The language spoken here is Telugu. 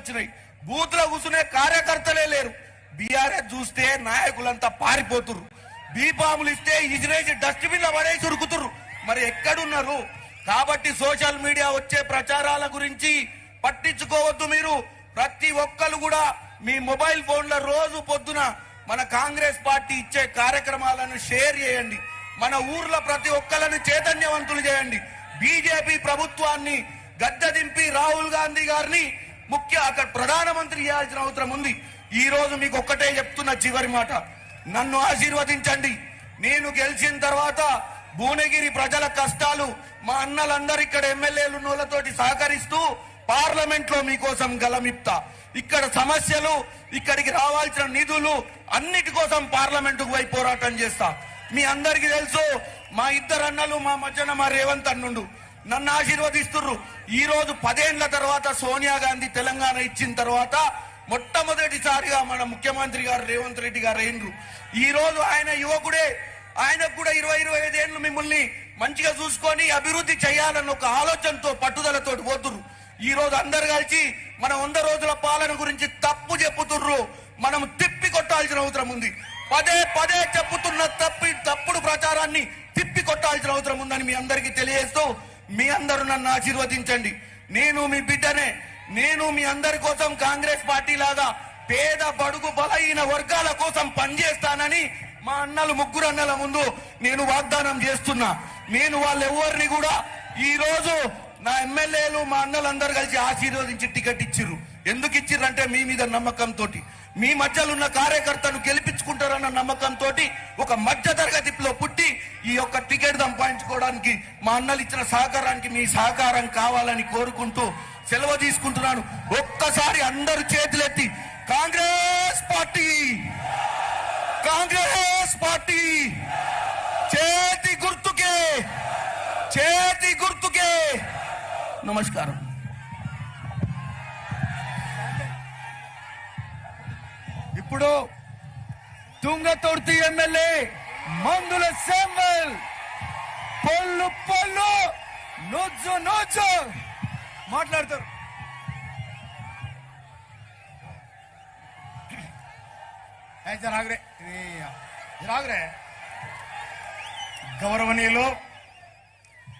వచ్చినాయి. బూత్ లో కూర్చునే కార్యకర్తలే లేరు. బీఆర్ఎస్ చూస్తే నాయకులంతా పారిపోతురు. బీఫాములు ఇస్తే ఇజిరేసి డస్ట్బిన్ లో పడేసి ఉరుకుతురు. మరి ఎక్కడున్నారు? కాబట్టి సోషల్ మీడియా వచ్చే ప్రచారాల గురించి పట్టించుకోవద్దు. మీరు ప్రతి ఒక్కరు కూడా మీ మొబైల్ ఫోన్ల రోజు పొద్దున మన కాంగ్రెస్ పార్టీ ఇచ్చే కార్యక్రమాలను షేర్ చేయండి. మన ఊర్లో ప్రతి ఒక్కరిని చైతన్యవంతులు చేయండి. బీజేపీ ప్రభుత్వాన్ని గద్దెదింపి రాహుల్ గాంధీ గారిని అక్కడ ప్రధానమంత్రి చేయాల్సిన అవసరం ఉంది. ఈ రోజు మీకు ఒక్కటే చెప్తున్న చివరి మాట, నన్ను ఆశీర్వదించండి. నేను గెలిచిన తర్వాత భువనగిరి ప్రజల కష్టాలు మా అన్నలందరూ ఇక్కడ ఎమ్మెల్యేలు నోళ్లతోటి సహకరిస్తూ పార్లమెంట్ లో మీకోసం గలమిప్తా. ఇక్కడ సమస్యలు, ఇక్కడికి రావాల్సిన నిధులు అన్నిటి కోసం పార్లమెంటుకు పోయి పోరాటం చేస్తా. మీ అందరికీ తెలుసు, మా ఇద్దరు అన్నలు మా మధ్యన మా రేవంత్ అన్నుండు నన్ను ఆశీర్వదిస్తుర్రు. ఈ రోజు 10 ఏళ్ల తర్వాత సోనియా గాంధీ తెలంగాణ ఇచ్చిన తర్వాత మొట్టమొదటిసారిగా మన ముఖ్యమంత్రి గారు రేవంత్ రెడ్డి గారు అయినరు. ఈ రోజు ఆయన యువకుడే, ఆయనకు కూడా 20-25 ఏళ్ళు మిమ్మల్ని మంచిగా చూసుకొని అభివృద్ధి చేయాలన్న ఒక ఆలోచనతో పట్టుదలతో పోతుర్రు. ఈ రోజు అందరు కలిసి మన 100 రోజుల పాలన గురించి తప్పు చెప్పుతుర్రు. మనం తిప్పి కొట్టాల్సిన అవసరం ఉంది. పదే చెప్పుతున్న తప్పుడు ప్రచారాన్ని తిప్పి కొట్టాల్సిన అవసరం ఉందని మీ అందరికీ తెలియజేస్తూ, మీ అందరూ నన్ను ఆశీర్వదించండి. నేను మీ బిడ్డనే. నేను మీ అందరి కోసం కాంగ్రెస్ పార్టీ లాగా పేద బడుగు బలహీన వర్గాల కోసం పనిచేస్తానని మా అన్నలు 3 అన్నల ముందు నేను వాగ్దానం చేస్తున్నా. నేను వాళ్ళెవరిని కూడా ఈ రోజు నా ఎమ్మెల్యేలు మా అన్నలందరూ కలిసి ఆశీర్వదించి టికెట్ ఇచ్చిర్రు. ఎందుకు ఇచ్చిర్రంటే మీ మీద నమ్మకంతో, మీ మధ్యలో ఉన్న కార్యకర్తను గెలిపించుకుంటారన్న నమ్మకంతో ఒక మధ్య తరగతిలో పుట్టి ఈ యొక్క టికెట్ సంపాదించుకోవడానికి మా అన్నలు ఇచ్చిన సహకారానికి మీ సహకారం కావాలని కోరుకుంటూ సెలవు తీసుకుంటున్నాను. ఒక్కసారి అందరూ చేతులెత్తి కాంగ్రెస్ పార్టీ, కాంగ్రెస్ పార్టీ, చేతి గుర్తుకే, చేతి గుర్తుకే. నమస్కారం. ఇప్పుడు తుంగతుర్తి ఎమ్మెల్యే మందుల శామ్యూల్ పొల్లు పొల్లు నొజ్జు నొజ్జు మాట్లాడతారు. గౌరవనీయులు